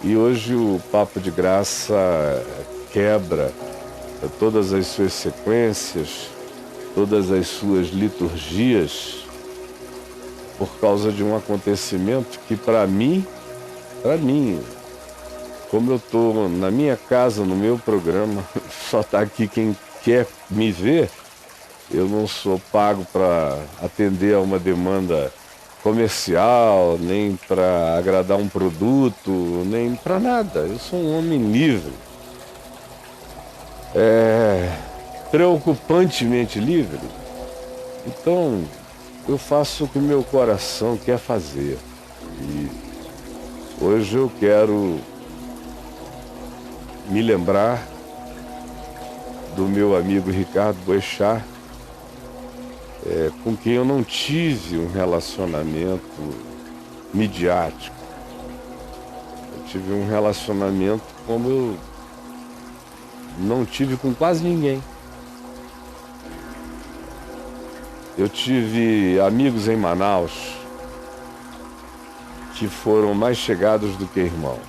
E hoje o Papo de Graça quebra todas as suas sequências, todas as suas liturgias, por causa de um acontecimento que para mim, como eu estou na minha casa, no meu programa, só está aqui quem quer me ver, eu não sou pago para atender a uma demanda comercial, nem para agradar um produto, nem para nada. Eu sou um homem livre. Preocupantemente livre. Então, eu faço o que meu coração quer fazer. E hoje eu quero me lembrar do meu amigo Ricardo Boechat, com quem eu não tive um relacionamento midiático. Eu tive um relacionamento como eu não tive com quase ninguém. Eu tive amigos em Manaus que foram mais chegados do que irmãos.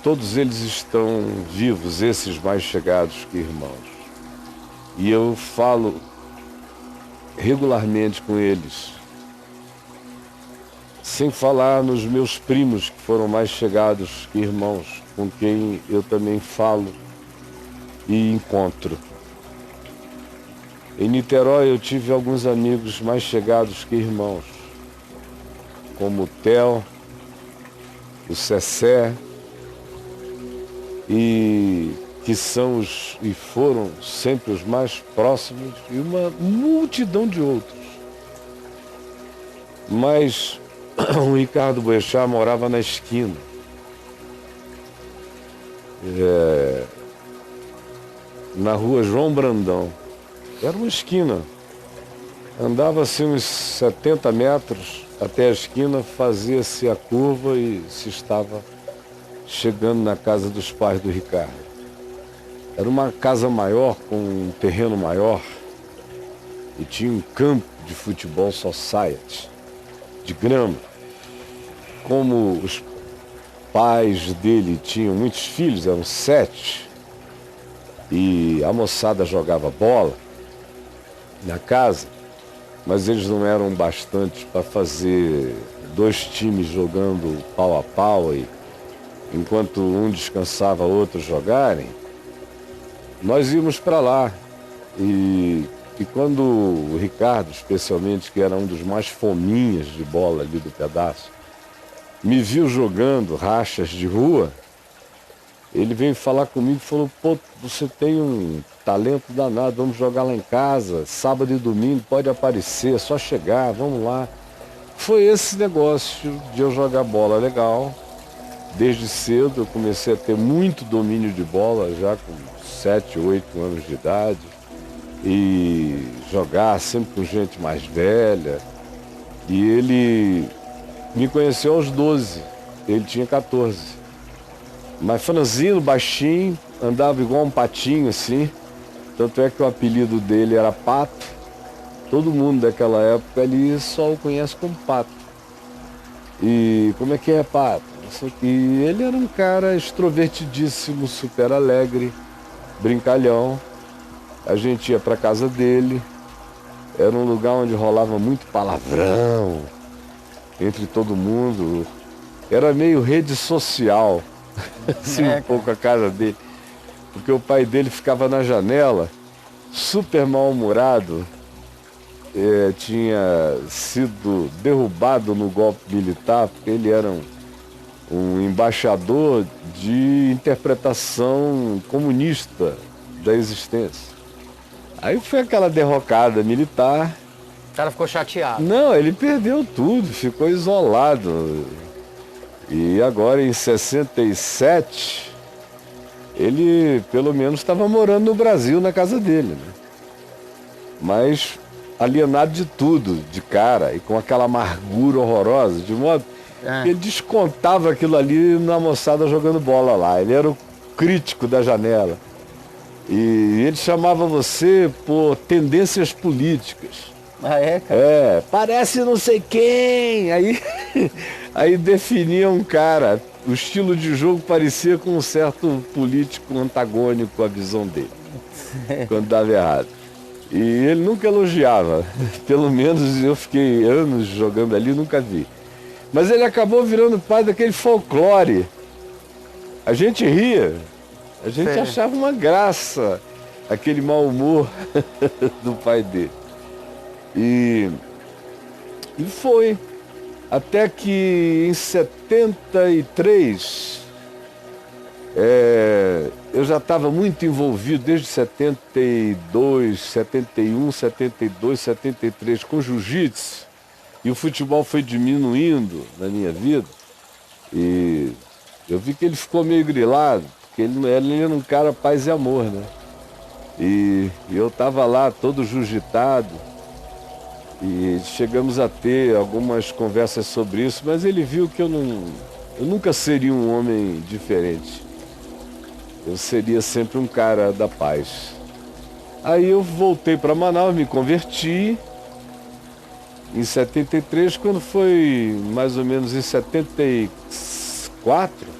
Todos eles estão vivos, esses mais chegados que irmãos. E eu falo regularmente com eles, sem falar nos meus primos que foram mais chegados que irmãos, com quem eu também falo e encontro. Em Niterói eu tive alguns amigos mais chegados que irmãos, como o Theo, o Cessé, e que são e foram sempre os mais próximos, e uma multidão de outros. Mas o Ricardo Boechat morava na esquina. Na rua João Brandão. Era uma esquina. Andava-se uns 70 metros até a esquina, fazia-se a curva e se estava chegando na casa dos pais do Ricardo. Era uma casa maior, com um terreno maior, e tinha um campo de futebol society, de grama. Como os pais dele tinham muitos filhos, eram 7, e a moçada jogava bola na casa, mas eles não eram bastantes para fazer 2 times jogando pau a pau, e enquanto um descansava, outros jogarem. Nós íamos para lá, e quando o Ricardo, especialmente, que era um dos mais fominhas de bola ali do pedaço, me viu jogando rachas de rua, ele veio falar comigo e falou: pô, você tem um talento danado, vamos jogar lá em casa, sábado e domingo, pode aparecer, é só chegar, vamos lá. Foi esse negócio de eu jogar bola legal. Desde cedo eu comecei a ter muito domínio de bola, já com 7, 8 anos de idade, e jogar sempre com gente mais velha. E ele me conheceu aos 12, ele tinha 14. Mas franzino, baixinho, andava igual um patinho assim, tanto é que o apelido dele era Pato. Todo mundo daquela época ali só o conhece como Pato. E como é que é, Pato? E ele era um cara extrovertidíssimo, super alegre, brincalhão. A gente ia para casa dele, era um lugar onde rolava muito palavrão entre todo mundo. Era meio rede social, assim, um pouco a casa dele. Porque o pai dele ficava na janela, super mal-humorado, tinha sido derrubado no golpe militar, porque ele era um embaixador de interpretação comunista da existência. Aí foi aquela derrocada militar. O cara ficou chateado. Não, ele perdeu tudo, ficou isolado. E agora, em 67, ele pelo menos estava morando no Brasil, na casa dele, né? Mas alienado de tudo, de cara, e com aquela amargura horrorosa, de modo que ele descontava aquilo ali na moçada jogando bola lá. Ele era o crítico da janela. E ele chamava você por tendências políticas. Ah, é, cara? Parece não sei quem. Aí aí definia um cara. O estilo de jogo parecia com um certo político antagônico à visão dele, quando dava errado. E ele nunca elogiava, pelo menos eu fiquei anos jogando ali, nunca vi. Mas ele acabou virando pai daquele folclore. A gente ria, a gente achava uma graça aquele mau humor do pai dele. E foi. Até que em 73, eu já estava muito envolvido desde 72, 71, 72, 73 com jiu-jitsu. E o futebol foi diminuindo na minha vida. E eu vi que ele ficou meio grilado, porque ele era um cara paz e amor, né? E eu estava lá todo jiu-jitado. E chegamos a ter algumas conversas sobre isso, mas ele viu que eu nunca seria um homem diferente. Eu seria sempre um cara da paz. Aí eu voltei para Manaus, me converti em 73, quando foi mais ou menos em 74,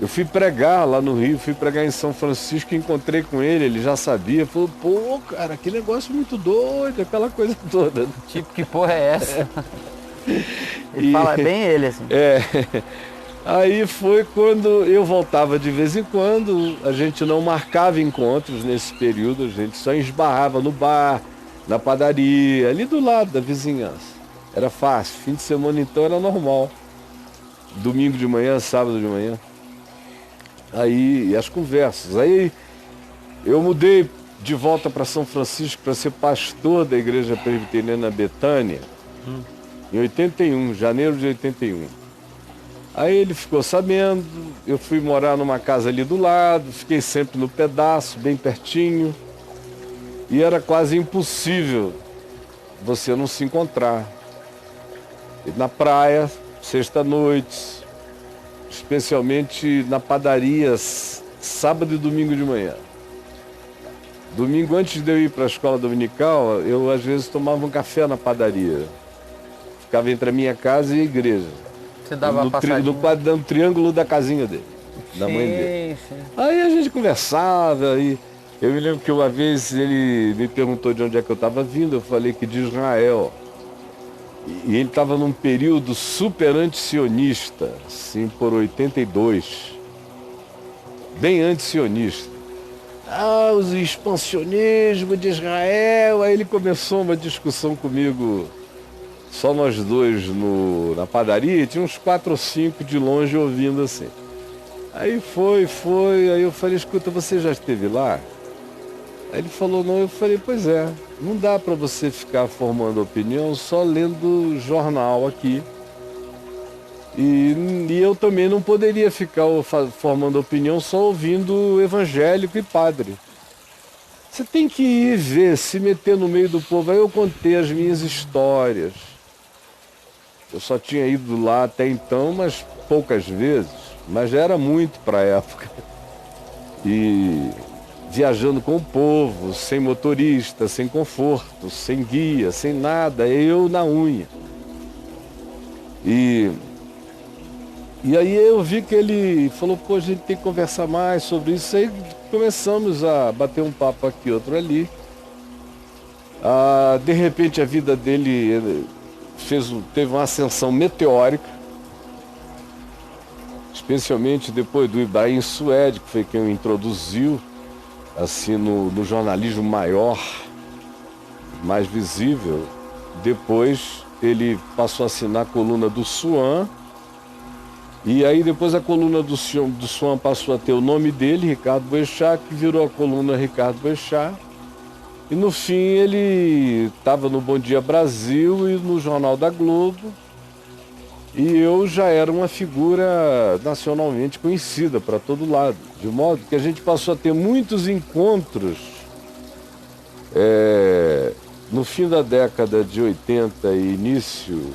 eu fui pregar lá no Rio, fui pregar em São Francisco, encontrei com ele já sabia, falou, pô, cara, que negócio muito doido, aquela coisa toda. Tipo, que porra é essa? Ele fala bem ele, assim. Aí foi quando eu voltava de vez em quando, a gente não marcava encontros nesse período, a gente só esbarrava no bar, na padaria, ali do lado da vizinhança. Era fácil, fim de semana então era normal. Domingo de manhã, sábado de manhã. Aí, e as conversas. Aí eu mudei de volta para São Francisco para ser pastor da Igreja Presbiteriana Betânia, em 81, janeiro de 81. Aí ele ficou sabendo, eu fui morar numa casa ali do lado, fiquei sempre no pedaço, bem pertinho, e era quase impossível você não se encontrar. E na praia, sexta-noite, especialmente na padaria, sábado e domingo de manhã. Domingo, antes de eu ir para a escola dominical, eu às vezes tomava um café na padaria. Ficava entre a minha casa e a igreja. Você dava uma passadinha? No triângulo da casinha dele, da mãe dele. Sim. Aí a gente conversava, e eu me lembro que uma vez ele me perguntou de onde é que eu estava vindo, eu falei que de Israel. E ele estava num período super anti-sionista, assim, por 82. Bem anti-sionista. O expansionismo de Israel. Aí ele começou uma discussão comigo, só nós dois na padaria, e tinha uns 4 ou 5 de longe ouvindo assim. Aí foi, aí eu falei, escuta, você já esteve lá? Aí ele falou, não. Eu falei, pois é, não dá para você ficar formando opinião só lendo jornal aqui. E eu também não poderia ficar formando opinião só ouvindo evangélico e padre. Você tem que ir ver, se meter no meio do povo. Aí eu contei as minhas histórias. Eu só tinha ido lá até então, mas poucas vezes. Mas já era muito para a época. E viajando com o povo, sem motorista, sem conforto, sem guia, sem nada, eu na unha. E aí eu vi que ele falou, pô, a gente tem que conversar mais sobre isso. Aí começamos a bater um papo aqui, outro ali. De repente a vida dele teve uma ascensão meteórica, especialmente depois do Ibrahim Suede, que foi quem o introduziu assim no jornalismo maior, mais visível. Depois ele passou a assinar a coluna do Suan, e aí depois a coluna do Suan passou a ter o nome dele, Ricardo Boechat, que virou a coluna Ricardo Boechat. E no fim ele estava no Bom Dia Brasil e no Jornal da Globo. E eu já era uma figura nacionalmente conhecida para todo lado. De modo que a gente passou a ter muitos encontros no fim da década de 80 e início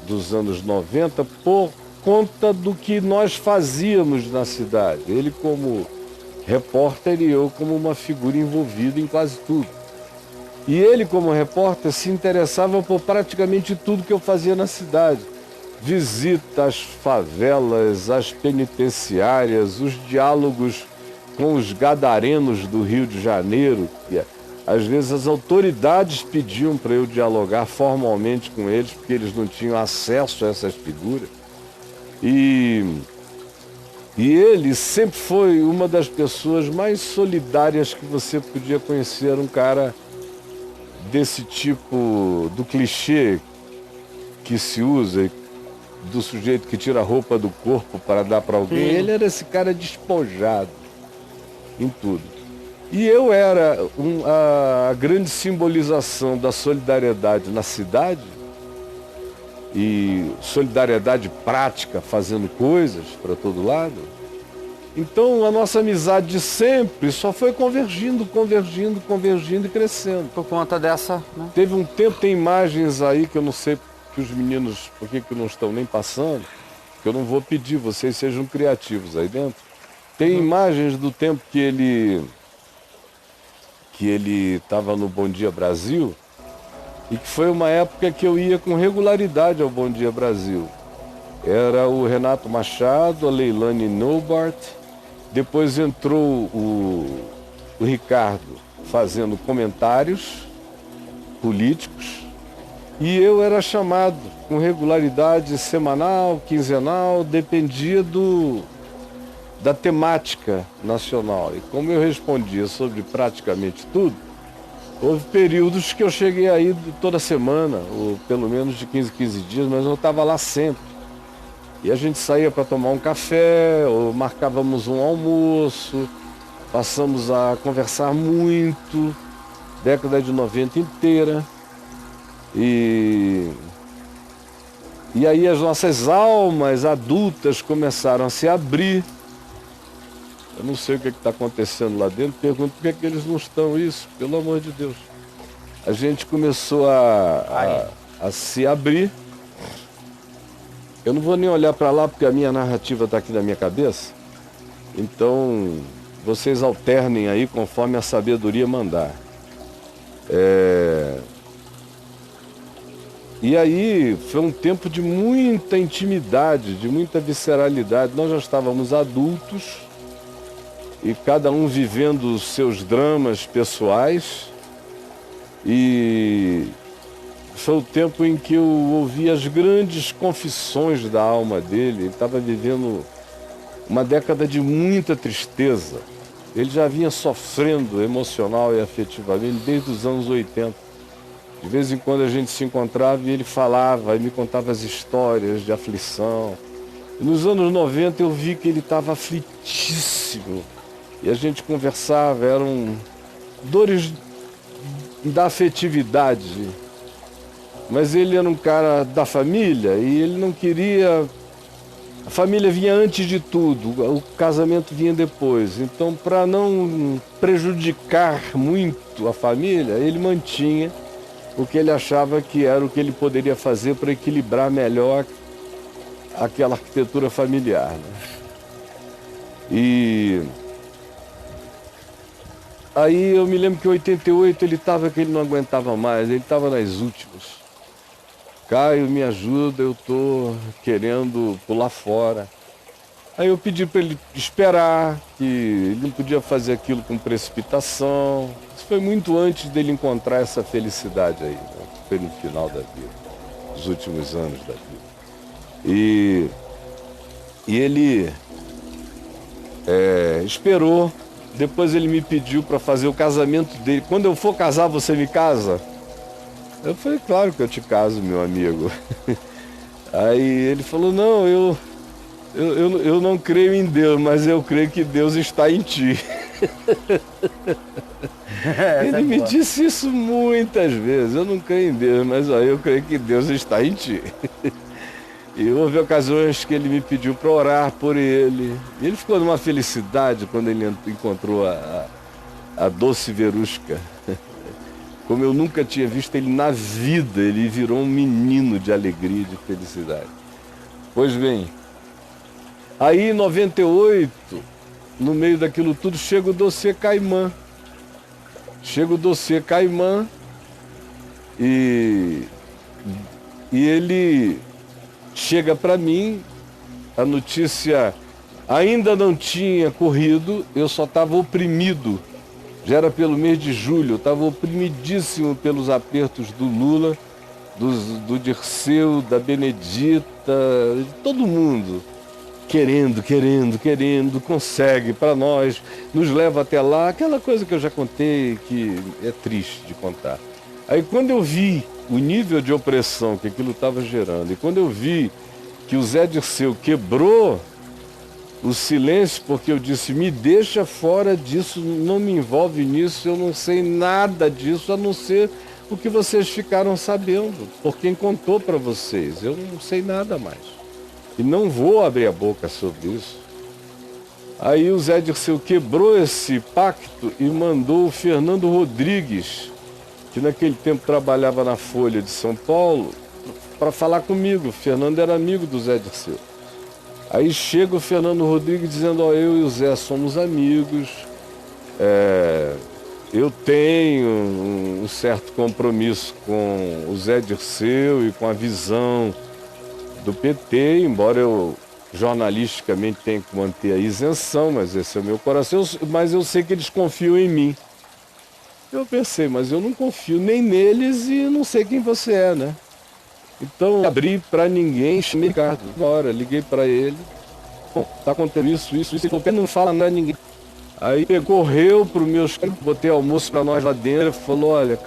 dos anos 90, por conta do que nós fazíamos na cidade. Ele como repórter e eu como uma figura envolvida em quase tudo. E ele como repórter se interessava por praticamente tudo que eu fazia na cidade. visita às favelas, às penitenciárias, os diálogos com os gadarenos do Rio de Janeiro, que às vezes as autoridades pediam para eu dialogar formalmente com eles, porque eles não tinham acesso a essas figuras. E ele sempre foi uma das pessoas mais solidárias que você podia conhecer, um cara desse tipo, do clichê que se usa, do sujeito que tira a roupa do corpo para dar para alguém. Ele era esse cara despojado em tudo. E eu era a grande simbolização da solidariedade na cidade, e solidariedade prática, fazendo coisas para todo lado. Então a nossa amizade de sempre só foi convergindo e crescendo. Por conta dessa, né? Teve um tempo, tem imagens aí que eu não sei que os meninos, por que não estão nem passando, que eu não vou pedir, vocês sejam criativos aí dentro. Tem imagens do tempo que ele estava no Bom Dia Brasil, e que foi uma época que eu ia com regularidade ao Bom Dia Brasil. Era o Renato Machado, a Leilane Nobart, depois entrou o Ricardo fazendo comentários políticos, e eu era chamado com regularidade semanal, quinzenal, dependia da temática nacional. E como eu respondia sobre praticamente tudo, houve períodos que eu cheguei aí toda semana, ou pelo menos de 15 dias, mas eu estava lá sempre. E a gente saía para tomar um café, ou marcávamos um almoço, passamos a conversar muito, década de 90 inteira. E aí as nossas almas adultas começaram a se abrir. Eu não sei o que está acontecendo lá dentro, pergunto por que eles não estão isso, pelo amor de Deus. A gente começou a se abrir. Eu não vou nem olhar para lá porque a minha narrativa está aqui na minha cabeça. Então, vocês alternem aí conforme a sabedoria mandar. E aí foi um tempo de muita intimidade, de muita visceralidade. Nós já estávamos adultos, e cada um vivendo os seus dramas pessoais, e foi o tempo em que eu ouvi as grandes confissões da alma dele. Ele estava vivendo uma década de muita tristeza. Ele já vinha sofrendo emocional e afetivamente desde os anos 80. De vez em quando a gente se encontrava e ele falava e me contava as histórias de aflição. E nos anos 90 eu vi que ele estava aflitíssimo. E a gente conversava, eram dores da afetividade. Mas ele era um cara da família e ele não queria... A família vinha antes de tudo, o casamento vinha depois. Então, para não prejudicar muito a família, ele mantinha o que ele achava que era o que ele poderia fazer para equilibrar melhor aquela arquitetura familiar, né? E aí eu me lembro que em 88 ele estava que ele não aguentava mais, ele estava nas últimas. Caio, me ajuda, eu estou querendo pular fora. Aí eu pedi para ele esperar, que ele não podia fazer aquilo com precipitação. Isso foi muito antes dele encontrar essa felicidade aí, né? Foi no final da vida, nos últimos anos da vida. E ele esperou, depois ele me pediu para fazer o casamento dele. Quando eu for casar, você me casa? Eu falei, claro que eu te caso, meu amigo. Aí ele falou, não, eu não creio em Deus, mas eu creio que Deus está em ti. Ele me disse isso muitas vezes, eu não creio em Deus, mas eu creio que Deus está em ti. E houve ocasiões que ele me pediu para orar por ele. E ele ficou numa felicidade quando ele encontrou a doce Verusca. Como eu nunca tinha visto ele na vida, ele virou um menino de alegria e de felicidade. Pois bem, aí em 98, no meio daquilo tudo, chega o dossiê Caimã. Chega o dossiê Caimã e ele chega para mim, a notícia ainda não tinha corrido, eu só estava oprimido. Já era pelo mês de julho, eu estava oprimidíssimo pelos apertos do Lula, do Dirceu, da Benedita, de todo mundo. Querendo, consegue para nós, nos leva até lá, aquela coisa que eu já contei, que é triste de contar. Aí quando eu vi o nível de opressão que aquilo estava gerando, e quando eu vi que o Zé Dirceu quebrou o silêncio, porque eu disse, me deixa fora disso, não me envolve nisso, eu não sei nada disso, a não ser o que vocês ficaram sabendo, por quem contou para vocês, eu não sei nada mais. E não vou abrir a boca sobre isso. Aí o Zé Dirceu quebrou esse pacto e mandou o Fernando Rodrigues, que naquele tempo trabalhava na Folha de São Paulo, para falar comigo. O Fernando era amigo do Zé Dirceu. Aí chega o Fernando Rodrigues dizendo, ó, eu e o Zé somos amigos, eu tenho um certo compromisso com o Zé Dirceu e com a visão do PT, embora eu jornalisticamente tenha que manter a isenção, mas esse é o meu coração, mas eu sei que eles confiam em mim. Eu pensei, mas eu não confio nem neles e não sei quem você é, né? Então, abri para ninguém, chamei Ricardo. Na hora, liguei para ele. Bom, tá acontecendo isso. Ele falou, não fala nada a ninguém. Aí correu pro meu escritório, botei almoço para nós lá dentro, falou, olha,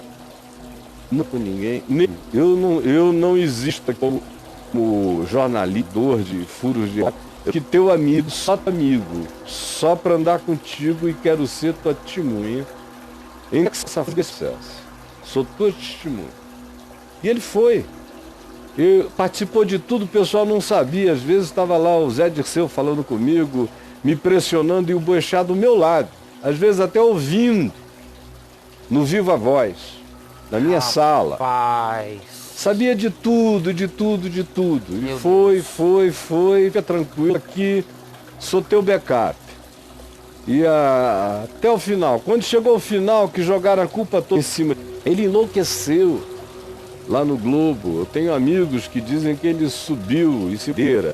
não com ninguém, eu não existo como jornalista de furos de que teu amigo, só para andar contigo e quero ser tua testemunha em essa processo. Sou tua testemunha. E ele foi. Participou de tudo, o pessoal não sabia. Às vezes estava lá o Zé Dirceu falando comigo, me pressionando e o Boechat do meu lado. Às vezes até ouvindo, no Viva Voz, na minha sala. Sabia de tudo. E foi, fica tranquilo aqui, sou teu backup. E até o final, quando chegou o final, que jogaram a culpa toda em cima, ele enlouqueceu lá no Globo. Eu tenho amigos que dizem que ele subiu e se inteira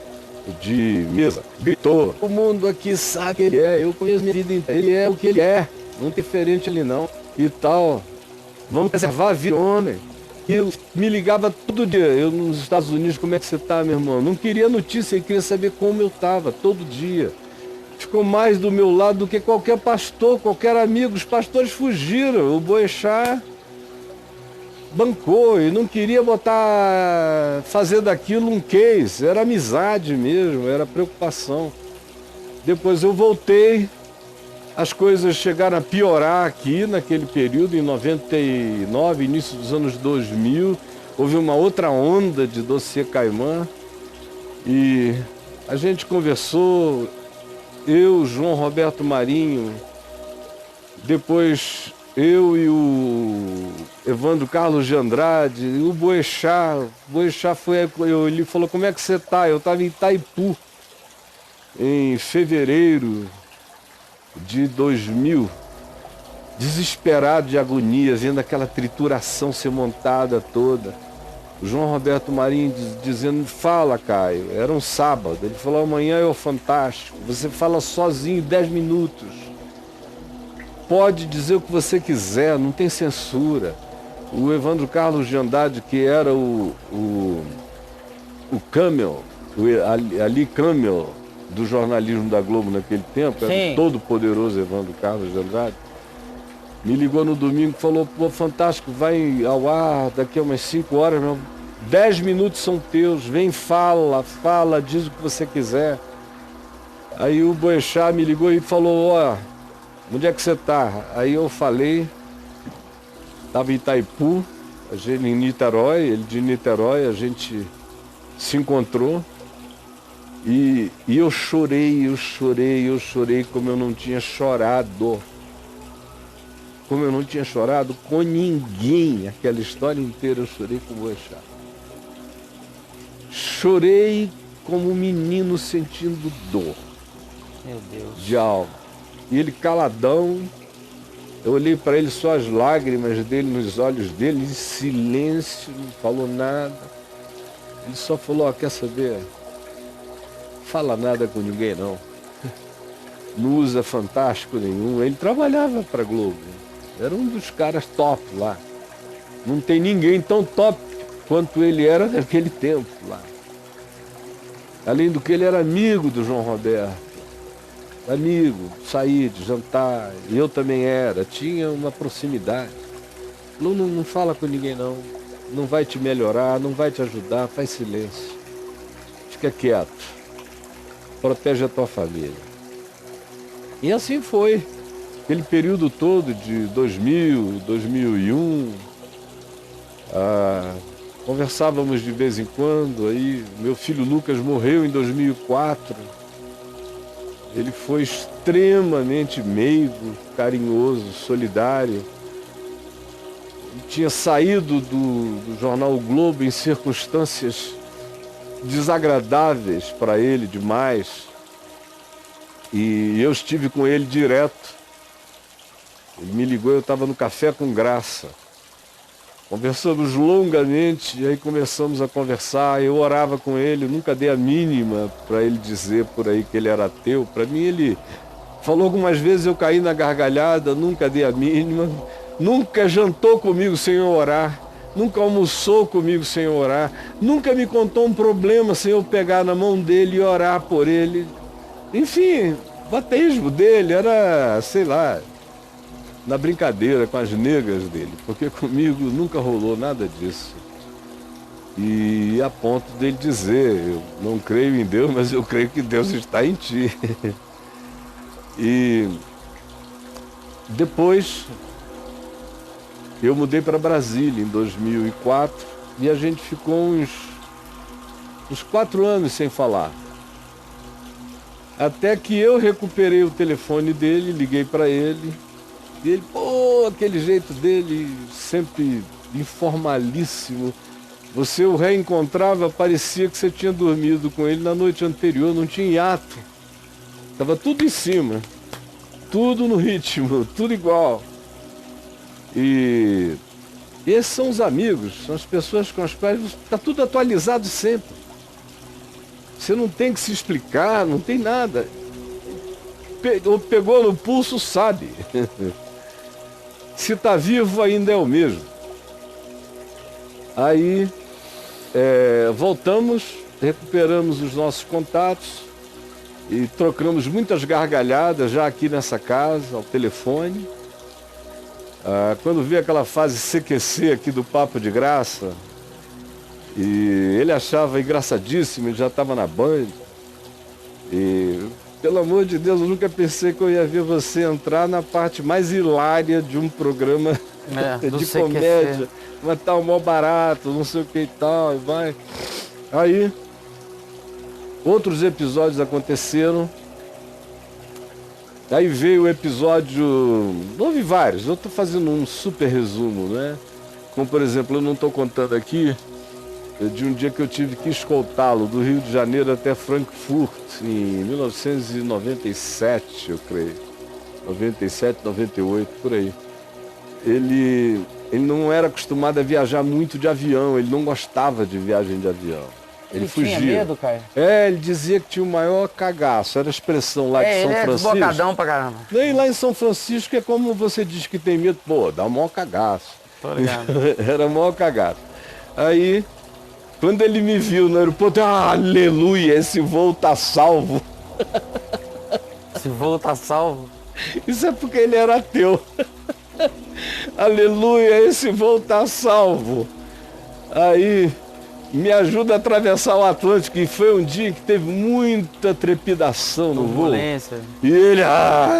de mesa, gritou. O mundo aqui sabe que ele é, eu conheço minha vida inteira, ele é o que ele é, não tem diferente ele não, e tal. Vamos preservar a vida do homem. E eu me ligava todo dia, eu nos Estados Unidos, como é que você tá, meu irmão? Não queria notícia, ele queria saber como eu tava, todo dia. Ficou mais do meu lado do que qualquer pastor, qualquer amigo. Os pastores fugiram, o Boechat bancou e não queria fazer daquilo um case, era amizade mesmo, era preocupação. Depois eu voltei, as coisas chegaram a piorar aqui naquele período, em 99, início dos anos 2000, houve uma outra onda de dossiê Caimã e a gente conversou, eu, João Roberto Marinho, depois eu e o Evandro Carlos de Andrade, e o Boechat foi, ele falou, como é que você tá? Eu estava em Itaipu, em fevereiro de 2000, desesperado de agonia, vendo aquela trituração ser montada toda. O João Roberto Marinho dizendo, fala, Caio, era um sábado, ele falou, amanhã é o Fantástico, você fala sozinho 10 minutos, pode dizer o que você quiser, não tem censura. O Evandro Carlos de Andrade, que era o Camel, Ali Camel, do jornalismo da Globo naquele tempo, era o todo poderoso Evandro Carlos de Andrade, me ligou no domingo e falou, pô, Fantástico, vai ao ar daqui a umas 5 horas, 10 minutos são teus, vem, fala, diz o que você quiser. Aí o Boechat me ligou e falou, ó, onde é que você tá? Aí eu falei, estava em Itaipu, em Niterói, ele de Niterói, a gente se encontrou. E eu chorei como eu não tinha chorado. Como eu não tinha chorado com ninguém. Aquela história inteira eu chorei com o Boechat. Chorei como um menino sentindo dor. Meu Deus. De alma. E ele caladão. Eu olhei para ele, só as lágrimas dele nos olhos dele, em silêncio, não falou nada. Ele só falou, quer saber? Fala nada com ninguém não. Não usa fantástico nenhum. Ele trabalhava para Globo. Era um dos caras top lá. Não tem ninguém tão top quanto ele era naquele tempo lá. Além do que ele era amigo do João Roberto. Amigo, sair de jantar. E eu também era. Tinha uma proximidade. Não fala com ninguém não. Não vai te melhorar, não vai te ajudar. Faz silêncio. Fica quieto. Protege a tua família. E assim foi. Aquele período todo de 2000, 2001. Conversávamos de vez em quando. Aí meu filho Lucas morreu em 2004. Ele foi extremamente meigo, carinhoso, solidário. Ele tinha saído do jornal o Globo em circunstâncias desagradáveis para ele demais. E eu estive com ele direto. Ele me ligou, eu estava no Café com Graça. Conversamos longamente, e aí começamos a conversar. Eu orava com ele, nunca dei a mínima para ele dizer por aí que ele era ateu. Para mim ele falou algumas vezes, eu caí na gargalhada, nunca dei a mínima. Nunca jantou comigo sem eu orar. Nunca almoçou comigo sem eu orar. Nunca me contou um problema sem eu pegar na mão dele e orar por ele. Enfim, o ateísmo dele era, sei lá, na brincadeira com as negas dele. Porque comigo nunca rolou nada disso. E a ponto dele dizer, eu não creio em Deus, mas eu creio que Deus está em ti. E depois eu mudei para Brasília em 2004 e a gente ficou uns 4 anos sem falar. Até que eu recuperei o telefone dele, liguei para ele, e ele, aquele jeito dele, sempre informalíssimo. Você o reencontrava, parecia que você tinha dormido com ele na noite anterior, não tinha hiato. Estava tudo em cima, tudo no ritmo, tudo igual. E esses são os amigos, são as pessoas com as quais está tudo atualizado sempre. Você não tem que se explicar, não tem nada. Pegou no pulso, sabe. Se está vivo, ainda é o mesmo. Aí voltamos, recuperamos os nossos contatos e trocamos muitas gargalhadas já aqui nessa casa, ao telefone. Quando vi aquela fase CQC aqui do Papo de Graça, e ele achava engraçadíssimo, ele já estava na Band. E, pelo amor de Deus, eu nunca pensei que eu ia ver você entrar na parte mais hilária de um programa de comédia. Mas tá um mó barato, não sei o que e tal, e vai. Aí, outros episódios aconteceram. Aí veio o episódio, houve vários, eu estou fazendo um super resumo, né? Como, por exemplo, eu não estou contando aqui de um dia que eu tive que escoltá-lo do Rio de Janeiro até Frankfurt, em 1997, eu creio. 97, 98, por aí. Ele não era acostumado a viajar muito de avião, ele não gostava de viagem de avião. Ele fugia. Tinha medo, cara? Ele dizia que tinha o maior cagaço, era a expressão lá de São Francisco. Ele é desbocadão pra caramba. Nem lá em São Francisco é como você diz que tem medo, dá o maior cagaço. Tô ligado. Era o maior cagaço. Aí, quando ele me viu no aeroporto, aleluia, esse voo tá salvo. Esse voo tá salvo? Isso é porque ele era ateu. Aleluia, esse voo tá salvo. Aí, me ajuda a atravessar o Atlântico, e foi um dia que teve muita trepidação no voo. E ele,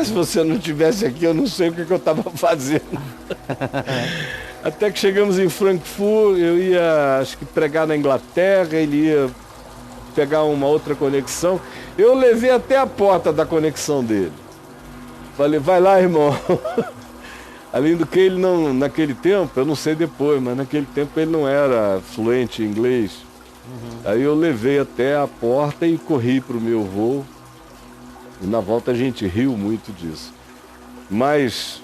se você não estivesse aqui, eu não sei o que eu estava fazendo. Até que chegamos em Frankfurt, eu ia, acho que pregar na Inglaterra, ele ia pegar uma outra conexão. Eu levei até a porta da conexão dele. Falei, vai lá, irmão. Além do que ele não, naquele tempo, eu não sei depois, mas naquele tempo ele não era fluente em inglês. Aí eu levei até a porta e corri para o meu voo. E na volta a gente riu muito disso. Mas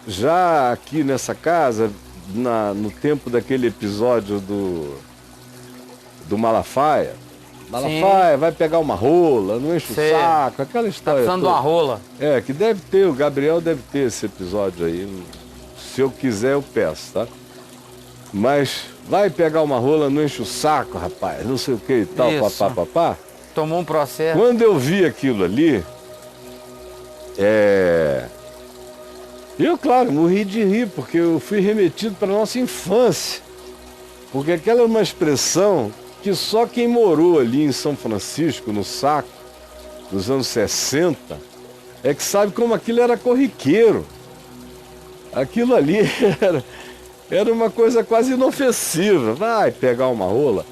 já aqui nessa casa, no tempo daquele episódio do Malafaia. Malafaia, vai pegar uma rola, não enche o saco, aquela história. Tá precisando de uma rola. É, que deve ter, o Gabriel deve ter esse episódio aí. Se eu quiser, eu peço, tá? Mas vai pegar uma rola, não enche o saco, rapaz, não sei o que e tal, papá. Tomou um processo. Quando eu vi aquilo ali, eu, claro, morri de rir, porque eu fui remetido para nossa infância. Porque aquela é uma expressão que só quem morou ali em São Francisco, no Saco, nos anos 60, é que sabe como aquilo era corriqueiro. Aquilo ali era uma coisa quase inofensiva. Vai pegar uma rola.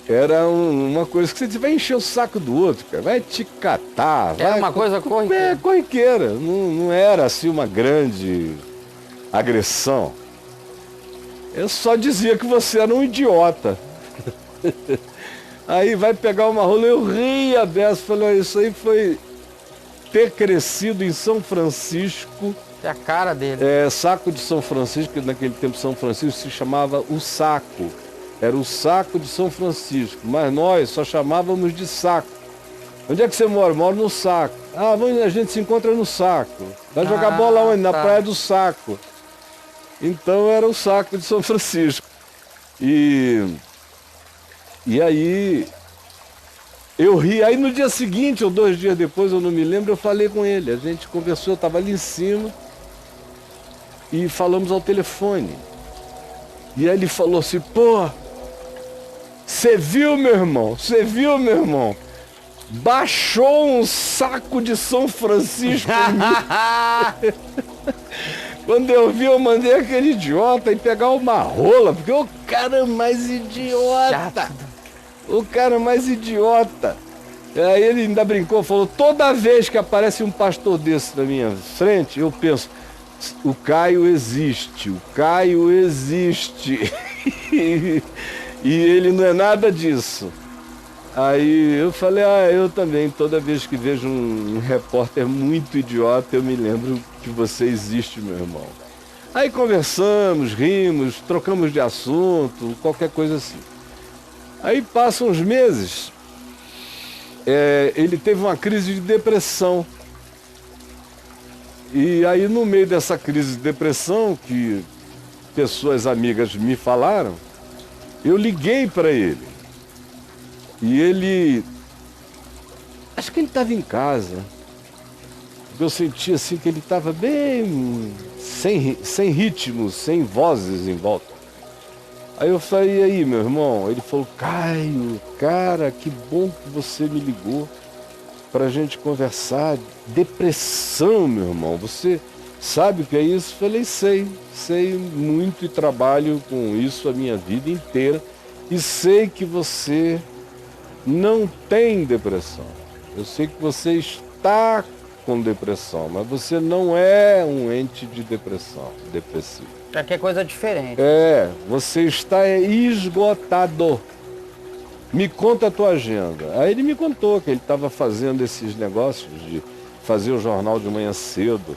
Era uma coisa que você vai encher o saco do outro, cara. Vai te catar. Era uma coisa corriqueira. É, corriqueira. Não era assim uma grande agressão. Eu só dizia que você era um idiota. Aí vai pegar uma rola, eu ria dessa. Falei, isso aí foi ter crescido em São Francisco. É a cara dele. Saco de São Francisco, que naquele tempo São Francisco se chamava o Saco. Era o Saco de São Francisco, mas nós só chamávamos de Saco. Onde é que você mora? Moro no Saco. Ah, a gente se encontra no Saco. Vai jogar bola onde? Na Praia do Saco. Então era o Saco de São Francisco. E aí eu ri. Aí no dia seguinte, ou 2 dias depois, eu não me lembro, eu falei com ele. A gente conversou, eu estava ali em cima e falamos ao telefone. E aí ele falou assim, pô, você viu, meu irmão? Você viu, meu irmão? Baixou um saco de São Francisco em mim. Quando eu vi, eu mandei aquele idiota ir pegar uma rola, porque o cara é mais idiota. Chato. O cara é mais idiota. Aí ele ainda brincou, falou, toda vez que aparece um pastor desse na minha frente, eu penso, o Caio existe, o Caio existe. E ele não é nada disso. Aí eu falei, eu também, toda vez que vejo um repórter muito idiota, eu me lembro que você existe, meu irmão. Aí conversamos, rimos, trocamos de assunto, qualquer coisa assim. Aí passam uns meses, ele teve uma crise de depressão. E aí no meio dessa crise de depressão, que pessoas amigas me falaram, eu liguei para ele. E ele, acho que ele estava em casa. Eu senti assim que ele estava bem sem ritmo, sem vozes em volta. Aí eu falei, e aí, meu irmão? Ele falou, Caio, cara, que bom que você me ligou para a gente conversar. Depressão, meu irmão, você sabe o que é isso? Eu falei, sei muito e trabalho com isso a minha vida inteira. E sei que você não tem depressão. Eu sei que você está com depressão, mas você não é um ente de depressão, depressivo. Qualquer coisa diferente. Você está esgotado. Me conta a tua agenda. Aí ele me contou que ele estava fazendo esses negócios de fazer o jornal de manhã cedo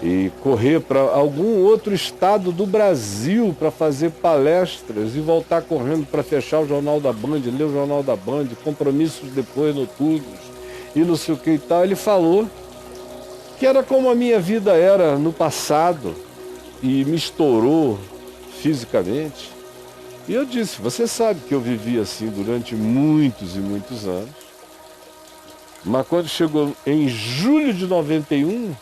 e correr para algum outro estado do Brasil para fazer palestras e voltar correndo para fechar o Jornal da Band, ler o Jornal da Band, compromissos depois noturnos e não sei o que e tal. Ele falou que era como a minha vida era no passado e me estourou fisicamente. E eu disse, você sabe que eu vivi assim durante muitos e muitos anos, mas quando chegou em julho de 91,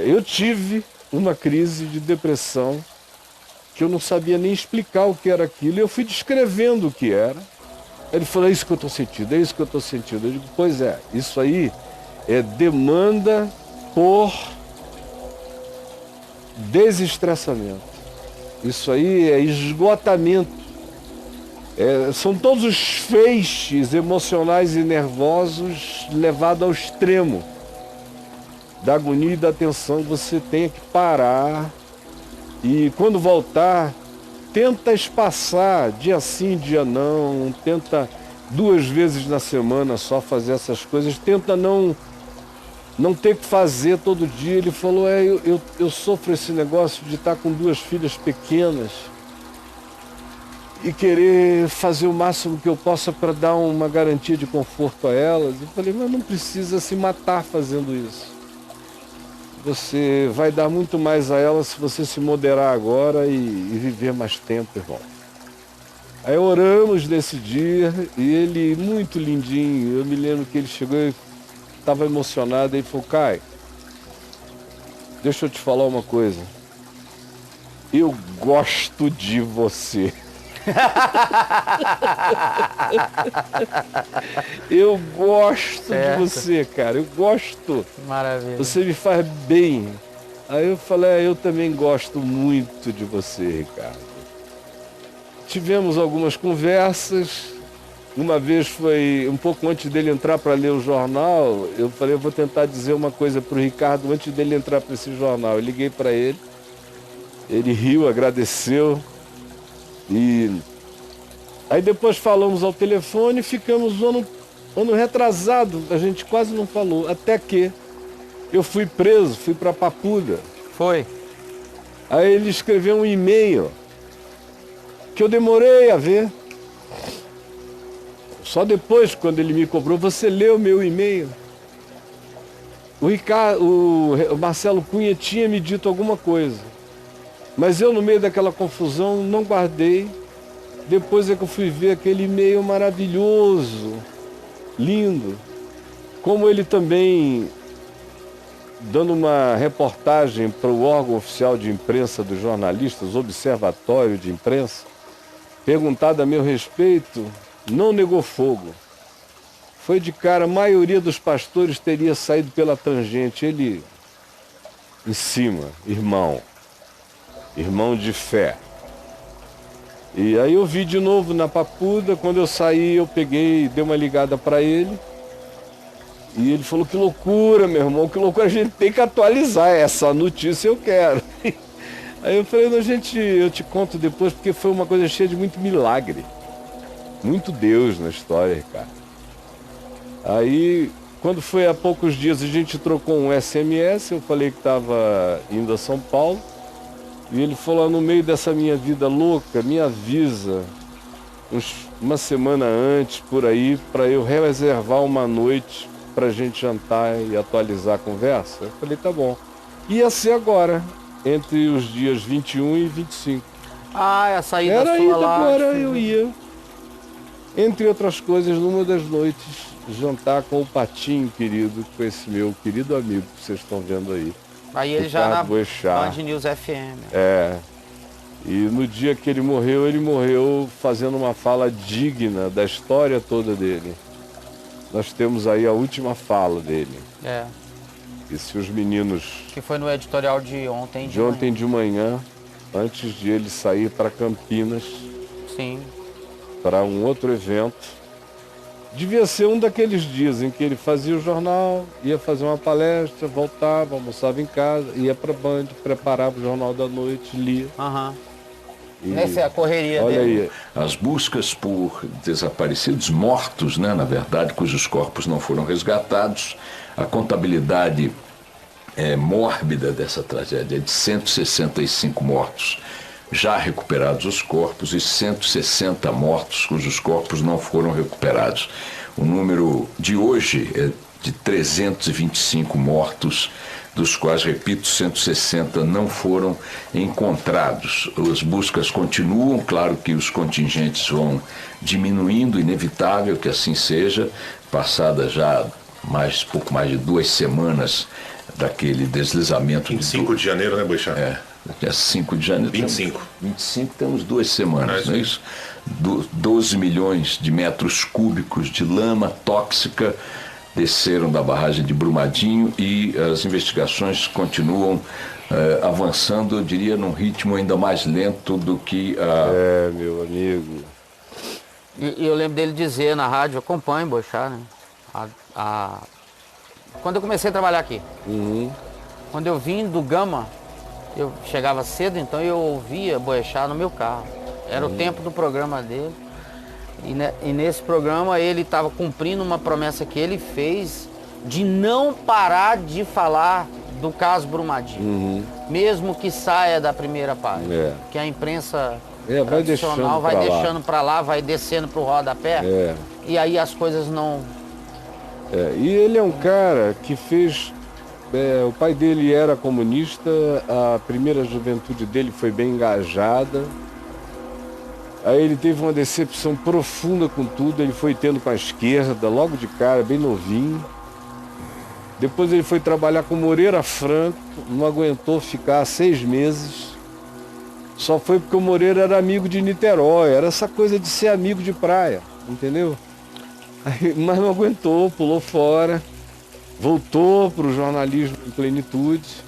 eu tive uma crise de depressão que eu não sabia nem explicar o que era aquilo, e eu fui descrevendo o que era. Ele falou, é isso que eu estou sentindo, é isso que eu estou sentindo. Eu digo, pois é, isso aí é demanda por desestressamento. Isso aí é esgotamento. São todos os feixes emocionais e nervosos levados ao extremo da agonia e da tensão. Você tem que parar e quando voltar, tenta espaçar dia sim, dia não, tenta 2 vezes na semana só fazer essas coisas, tenta não ter que fazer todo dia. Ele falou, eu sofro esse negócio de estar com 2 filhas pequenas e querer fazer o máximo que eu possa para dar uma garantia de conforto a elas. Eu falei, mas não precisa se matar fazendo isso. Você vai dar muito mais a elas se você se moderar agora e viver mais tempo, irmão. Aí oramos nesse dia e ele, muito lindinho, eu me lembro que ele chegou e estava emocionado e falou, Caio, deixa eu te falar uma coisa. Eu gosto de você. Eu gosto de você, cara. Eu gosto. Maravilha. Você me faz bem. Aí eu falei, eu também gosto muito de você, Ricardo. Tivemos algumas conversas. Uma vez foi um pouco antes dele entrar para ler o jornal. Eu falei, eu vou tentar dizer uma coisa para o Ricardo antes dele entrar para esse jornal. Eu liguei para ele. Ele riu, agradeceu. E aí depois falamos ao telefone e ficamos ano retrasado. A gente quase não falou. Até que eu fui preso, fui para Papuda. Foi. Aí ele escreveu um e-mail que eu demorei a ver. Só depois, quando ele me cobrou, você leu meu e-mail. O Marcelo Cunha tinha me dito alguma coisa. Mas eu, no meio daquela confusão, não guardei. Depois é que eu fui ver aquele e-mail maravilhoso, lindo. Como ele também, dando uma reportagem para o órgão oficial de imprensa dos jornalistas, Observatório de Imprensa, perguntado a meu respeito, não negou fogo. Foi de cara, a maioria dos pastores teria saído pela tangente. Ele, em cima, irmão de fé. E aí eu vi de novo na Papuda. Quando eu saí, eu peguei, dei uma ligada para ele. E ele falou, que loucura, meu irmão, que loucura, a gente tem que atualizar essa notícia, eu quero. Aí eu falei, não, gente, eu te conto depois, porque foi uma coisa cheia de muito milagre. Muito Deus na história, Ricardo. Aí, quando foi há poucos dias, a gente trocou um SMS, eu falei que estava indo a São Paulo. E ele falou, no meio dessa minha vida louca, me avisa uma semana antes, por aí, para eu reservar uma noite para a gente jantar e atualizar a conversa. Eu falei, tá bom. Ia ser agora, entre os dias 21 e 25. Ah, é a saída Era sua ainda lá. agora eu ia. Entre outras coisas, numa das noites, jantar com o Patinho, querido, com esse meu querido amigo que vocês estão vendo aí. Aí ele já na Band News FM. É. E no dia que ele morreu fazendo uma fala digna da história toda dele. Nós temos aí a última fala dele. É. E se os meninos... Que foi no editorial de ontem de ontem de manhã, antes de ele sair para Campinas. Sim. Para um outro evento. Devia ser um daqueles dias em que ele fazia o jornal, ia fazer uma palestra, voltava, almoçava em casa, ia para a Band, preparava o Jornal da Noite, lia. Aham. Essa é a correria olha dele. Aí. As buscas por desaparecidos, mortos, né, na verdade, cujos corpos não foram resgatados, a contabilidade mórbida dessa tragédia é de 165 mortos. Já recuperados os corpos e 160 mortos cujos corpos não foram recuperados. O número de hoje é de 325 mortos, dos quais, repito, 160 não foram encontrados. As buscas continuam, claro que os contingentes vão diminuindo, inevitável que assim seja, passada já pouco mais de 2 semanas daquele deslizamento. 25 de janeiro, né, Boixá? Daqui a 5 de janeiro. 25. 25 temos 2 semanas, não é isso? 12 milhões de metros cúbicos de lama tóxica desceram da barragem de Brumadinho e as investigações continuam avançando, eu diria, num ritmo ainda mais lento do que a... meu amigo. E eu lembro dele dizer na rádio, acompanho Boixá, né? Quando eu comecei a trabalhar aqui. Uhum. Quando eu vim do Gama, eu chegava cedo, então eu ouvia Boechat no meu carro. Era o tempo do programa dele. E nesse programa ele estava cumprindo uma promessa que ele fez de não parar de falar do caso Brumadinho. Mesmo que saia da primeira página. Que a imprensa vai tradicional, deixando vai pra lá. deixando para lá, vai descendo pro rodapé. E aí as coisas não... E ele é um cara que fez... o pai dele era comunista, a primeira juventude dele foi bem engajada. Aí ele teve uma decepção profunda com tudo, ele foi tendo com a esquerda, logo de cara, bem novinho. Depois ele foi trabalhar com Moreira Franco, não aguentou ficar 6 meses. Só foi porque o Moreira era amigo de Niterói, era essa coisa de ser amigo de praia, entendeu? Aí, mas não aguentou, pulou fora, voltou para o jornalismo em plenitude.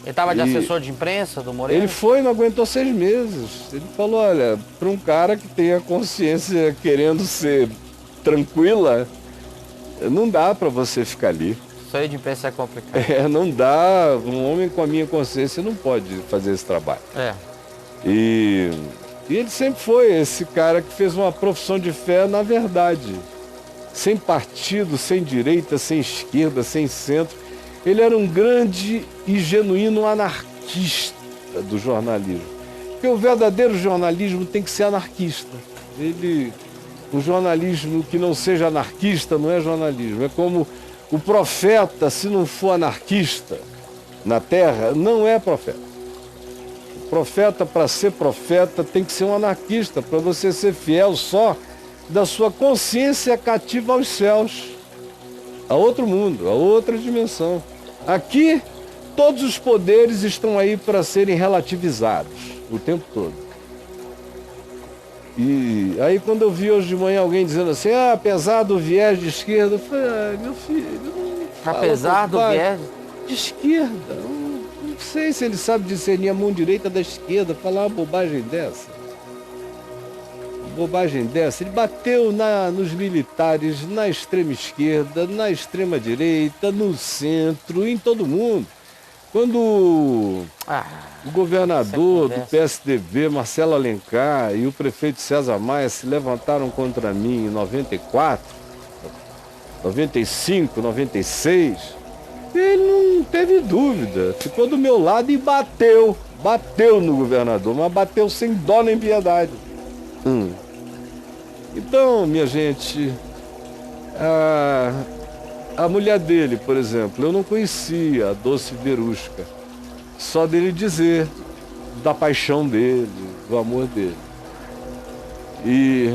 Ele estava de assessor de imprensa do Moreira? Ele foi, não aguentou 6 meses. Ele falou, olha, para um cara que tem a consciência querendo ser tranquila, não dá para você ficar ali. Assessor de imprensa é complicado. Não dá, um homem com a minha consciência não pode fazer esse trabalho. E ele sempre foi esse cara que fez uma profissão de fé na verdade. Sem partido, sem direita, sem esquerda, sem centro. Ele era um grande e genuíno anarquista do jornalismo. Porque o verdadeiro jornalismo tem que ser anarquista. O jornalismo que não seja anarquista não é jornalismo. É como o profeta, se não for anarquista na terra, não é profeta. O profeta, para ser profeta, tem que ser um anarquista, para você ser fiel só da sua consciência cativa aos céus, a outro mundo, a outra dimensão. Aqui, todos os poderes estão aí para serem relativizados o tempo todo. E aí quando eu vi hoje de manhã alguém dizendo assim, apesar do viés de esquerda, eu falei, meu filho, não apesar do viés de esquerda, não sei se ele sabe discernir a mão direita da esquerda, falar uma bobagem dessa. Ele bateu nos militares, na extrema esquerda, na extrema direita, no centro, em todo mundo. Quando o governador do PSDB, Marcelo Alencar, e o prefeito César Maia se levantaram contra mim em 94, 95, 96, ele não teve dúvida, ficou do meu lado e bateu no governador, mas bateu sem dó nem piedade. Então, minha gente, a mulher dele, por exemplo, eu não conhecia, a Doce Verusca, só dele dizer da paixão dele, do amor dele. E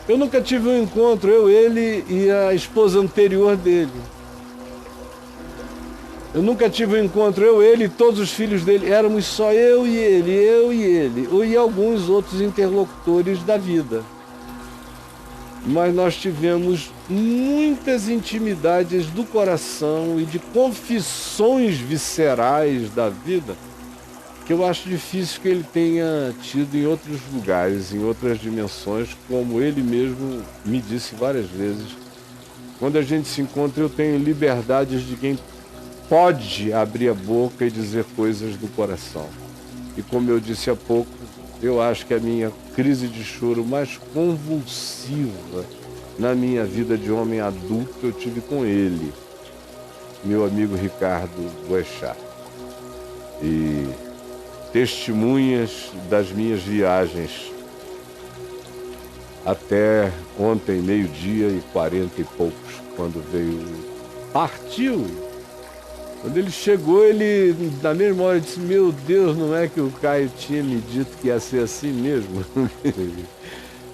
eu nunca tive um encontro, ele e a esposa anterior dele. Eu nunca tive um encontro, ele e todos os filhos dele, éramos só eu e ele, e alguns outros interlocutores da vida. Mas nós tivemos muitas intimidades do coração e de confissões viscerais da vida que eu acho difícil que ele tenha tido em outros lugares, em outras dimensões, como ele mesmo me disse várias vezes. Quando a gente se encontra, eu tenho liberdades de quem pode abrir a boca e dizer coisas do coração. E como eu disse há pouco, eu acho que a minha crise de choro mais convulsiva na minha vida de homem adulto eu tive com ele, meu amigo Ricardo Boechat. E testemunhas das minhas viagens até ontem, 12h40 e poucos, quando partiu. Quando ele chegou, ele, na mesma hora, disse, meu Deus, não é que o Caio tinha me dito que ia ser assim mesmo?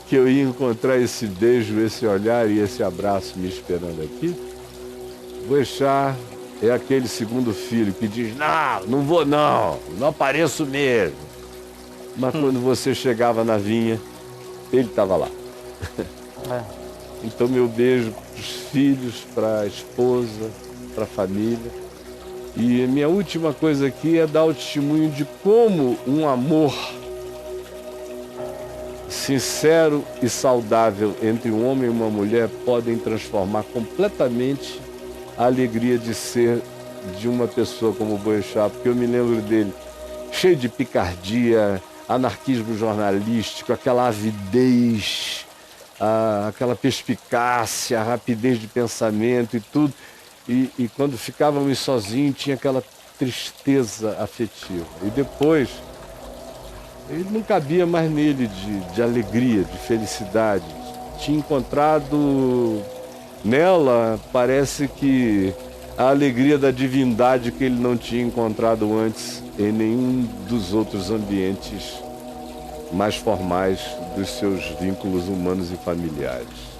Que eu ia encontrar esse beijo, esse olhar e esse abraço me esperando aqui? Boechat é aquele segundo filho que diz, não vou não apareço mesmo. Mas quando você chegava na vinha, ele estava lá. Então meu beijo para os filhos, para a esposa, para a família. E a minha última coisa aqui é dar o testemunho de como um amor sincero e saudável entre um homem e uma mulher podem transformar completamente a alegria de ser de uma pessoa como o Boechat, porque eu me lembro dele cheio de picardia, anarquismo jornalístico, aquela avidez, aquela perspicácia, a rapidez de pensamento e tudo. E quando ficávamos sozinhos, tinha aquela tristeza afetiva. E depois, Ele não cabia mais nele de alegria, de felicidade. Tinha encontrado nela, parece que a alegria da divindade que ele não tinha encontrado antes em nenhum dos outros ambientes mais formais dos seus vínculos humanos e familiares.